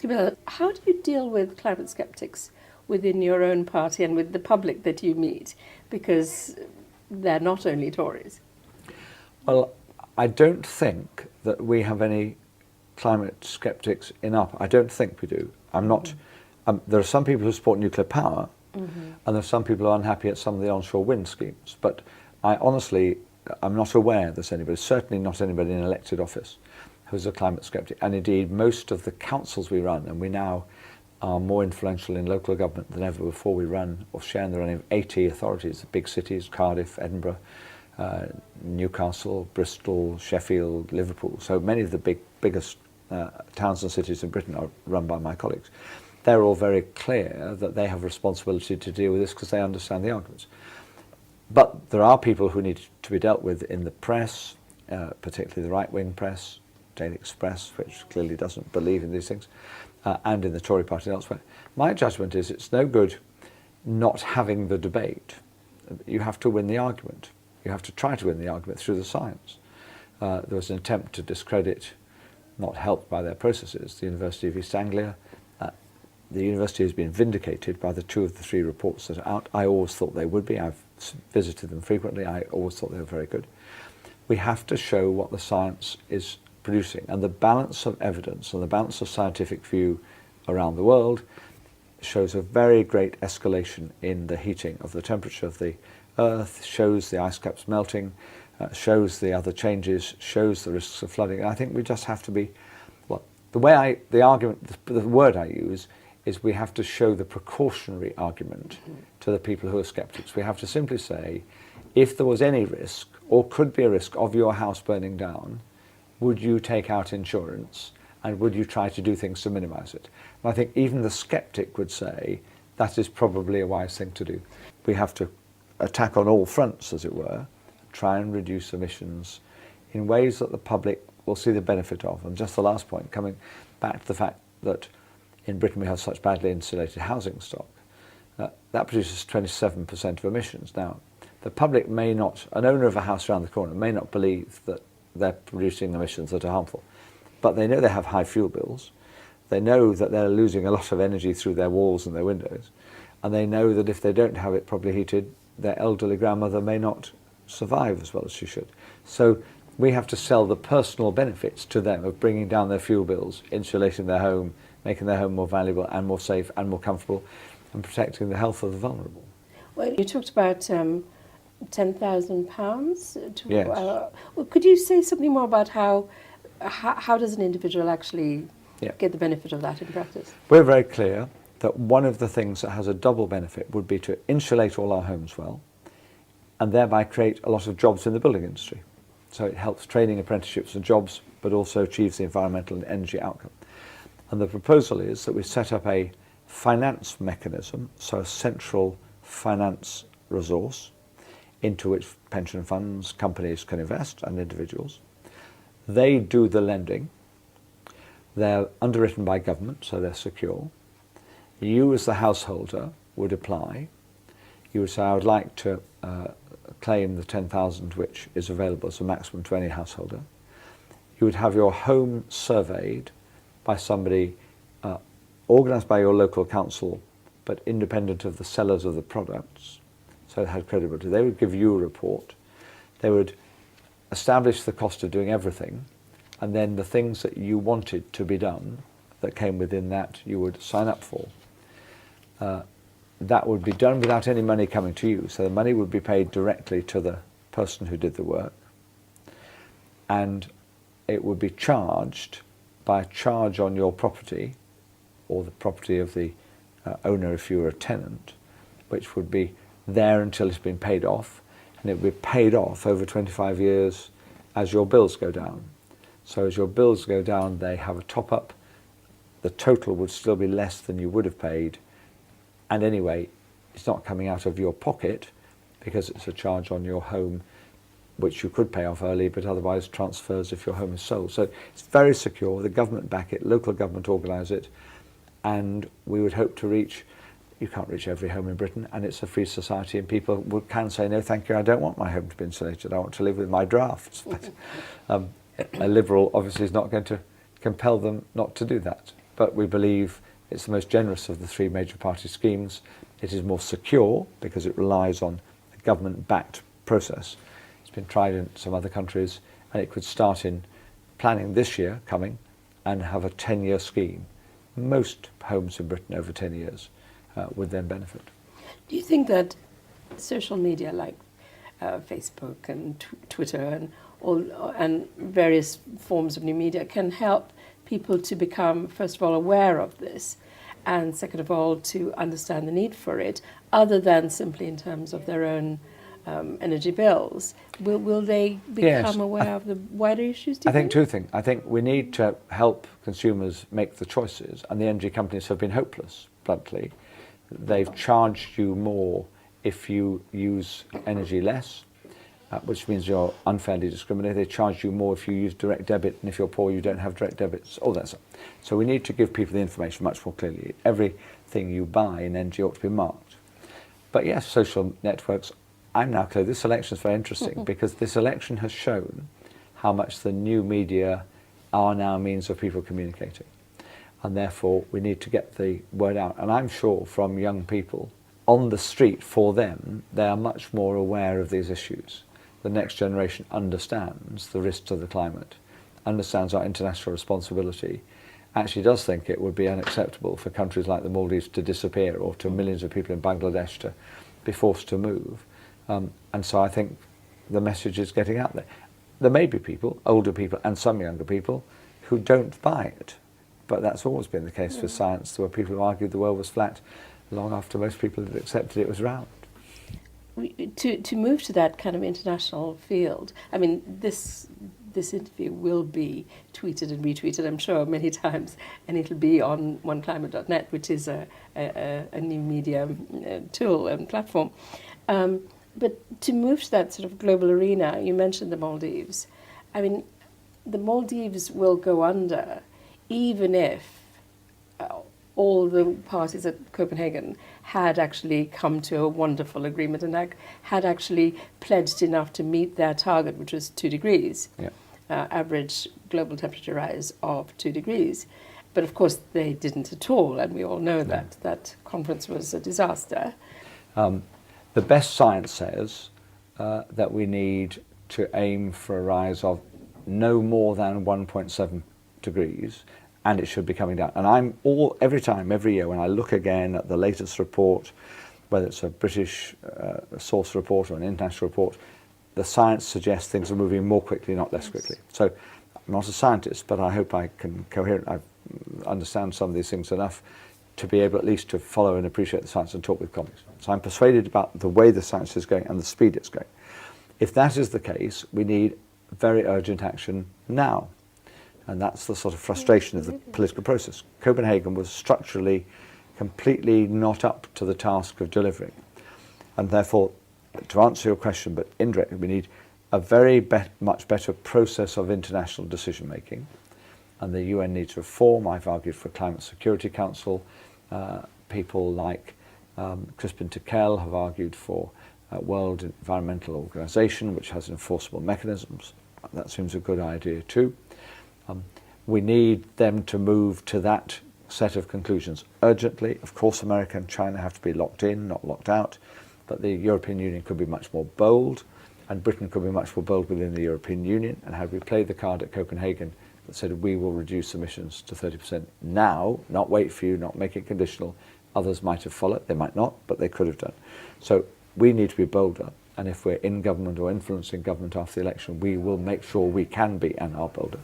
ask you about how do you deal with climate skeptics within your own party and with the public that you meet? Because they're not only Tories. Well, I don't think that we have any climate skeptics enough. I don't think we do. I'm not. There are some people who support nuclear power, and there are some people who are unhappy at some of the onshore wind schemes. But I honestly, I'm not aware there's anybody, certainly not anybody in elected office, who's a climate skeptic. And indeed, most of the councils we run, and we now are more influential in local government than ever before. We run or share in the running of 80 authorities, the big cities, Cardiff, Edinburgh, Newcastle, Bristol, Sheffield, Liverpool. So many of the biggest towns and cities in Britain are run by my colleagues. They're all very clear that they have a responsibility to deal with this because they understand the arguments. But there are people who need to be dealt with in the press, particularly the right-wing press, Daily Express, which clearly doesn't believe in these things, and in the Tory party and elsewhere. My judgment is it's no good not having the debate. You have to win the argument. You have to try to win the argument through the science. There was an attempt to discredit, not helped by their processes, the University of East Anglia. The university has been vindicated by the 2 of the 3 reports that are out. I always thought they would be. I've visited them frequently. I always thought they were very good. We have to show what the science is producing, and the balance of evidence and the balance of scientific view around the world shows a very great escalation in the heating of the temperature of the Earth, shows the ice caps melting, shows the other changes, shows the risks of flooding. And I think we just have to be, well, the word I use is we have to show the precautionary argument to the people who are skeptics. We have to simply say, if there was any risk, or could be a risk, of your house burning down, would you take out insurance, and would you try to do things to minimise it? And I think even the skeptic would say that is probably a wise thing to do. We have to attack on all fronts, as it were, try and reduce emissions in ways that the public will see the benefit of. And just the last point, coming back to the fact that in Britain we have such badly insulated housing stock, that produces 27% of emissions. Now, the public may not, an owner of a house around the corner may not believe that they're producing emissions that are harmful, but they know they have high fuel bills, they know that they're losing a lot of energy through their walls and their windows, and they know that if they don't have it properly heated, their elderly grandmother may not survive as well as she should. So we have to sell the personal benefits to them of bringing down their fuel bills, insulating their home, making their home more valuable and more safe and more comfortable, and protecting the health of the vulnerable. Well, you talked about £10,000. Yes. Well, could you say something more about how does an individual actually get the benefit of that in practice? We're very clear that one of the things that has a double benefit would be to insulate all our homes well, and thereby create a lot of jobs in the building industry. So it helps training, apprenticeships and jobs, but also achieves the environmental and energy outcome. And the proposal is that we set up a finance mechanism, so a central finance resource into which pension funds, companies can invest, and individuals. They do the lending. They're underwritten by government, so they're secure. You as the householder would apply. You would say, I would like to claim the 10,000 which is available as a maximum to any householder. You would have your home surveyed by somebody organised by your local council, but independent of the sellers of the products, so it had credibility. They would give you a report. They would establish the cost of doing everything, and then the things that you wanted to be done that came within that you would sign up for. That would be done without any money coming to you, so the money would be paid directly to the person who did the work, and it would be charged by a charge on your property, or the property of the owner if you were a tenant, which would be there until it's been paid off, and it would be paid off over 25 years as your bills go down. So as your bills go down, they have a top-up. The total would still be less than you would have paid, and anyway, it's not coming out of your pocket because it's a charge on your home which you could pay off early, but otherwise transfers if your home is sold. So it's very secure. The government back it, local government organise it, and we would hope to reach, you can't reach every home in Britain, and it's a free society, and people can say, no, thank you, I don't want my home to be insulated, I want to live with my drafts. But a Liberal obviously is not going to compel them not to do that. but we believe it's the most generous of the three major party schemes. It is more secure because it relies on a government-backed process. It's been tried in some other countries, and it could start in planning this year coming and have a 10-year scheme. Most homes in Britain over 10 years would then benefit. Do you think that social media like Facebook and Twitter and various forms of new media can help people to become, first of all, aware of this, and second of all, to understand the need for it, other than simply in terms of their own energy bills? Will they become aware of the wider issues? I think two things. I think we need to help consumers make the choices, and the energy companies have been hopeless, bluntly. They've charged you more if you use energy less, which means you're unfairly discriminated. They charge you more if you use direct debit, and if you're poor, you don't have direct debits, all that stuff. So we need to give people the information much more clearly. Everything you buy in energy ought to be marked. But yes, social networks, I'm now clear, this election is very interesting because this election has shown how much the new media are now means of people communicating. And therefore, we need to get the word out. And I'm sure from young people on the street, for them, they are much more aware of these issues. The next generation understands the risks to the climate, understands our international responsibility, actually does think it would be unacceptable for countries like the Maldives to disappear or to millions of people in Bangladesh to be forced to move. And so I think the message is getting out there. There may be people, older people and some younger people, who don't buy it. But that's always been the case for science. There were people who argued the world was flat long after most people had accepted it was round. To move to that kind of international field, I mean, this interview will be tweeted and retweeted, I'm sure, many times, and it'll be on OneClimate.net, which is a new media tool and platform. But to move to that sort of global arena, you mentioned the Maldives. I mean, the Maldives will go under even if all the parties at Copenhagen had actually come to a wonderful agreement and had actually pledged enough to meet their target, which was 2 degrees, average global temperature rise of 2 degrees. But of course they didn't at all, and we all know that that conference was a disaster. The best science says that we need to aim for a rise of no more than 1.7 degrees, and it should be coming down. And every year when I look again at the latest report, whether it's a British source report or an international report, the science suggests things are moving more quickly, not less quickly. So I'm not a scientist, but I hope I can I understand some of these things enough to be able at least to follow and appreciate the science and talk with colleagues. So I'm persuaded about the way the science is going and the speed it's going. If that is the case, we need very urgent action now. And that's the sort of frustration of the political process. Copenhagen was structurally completely not up to the task of delivering. And therefore, to answer your question, but indirectly, we need a very much better process of international decision making. And the UN needs reform. I've argued for a Climate Security Council. People like Crispin Tikel have argued for a World Environmental Organization, which has enforceable mechanisms. That seems a good idea too. We need them to move to that set of conclusions urgently. Of course, America and China have to be locked in, not locked out, but the European Union could be much more bold, and Britain could be much more bold within the European Union. And had we played the card at Copenhagen that said we will reduce emissions to 30% now, not wait for you, not make it conditional, others might have followed. They might not, but they could have done. So we need to be bolder. And if we're in government or influencing government after the election, we will make sure we can be and are bolder.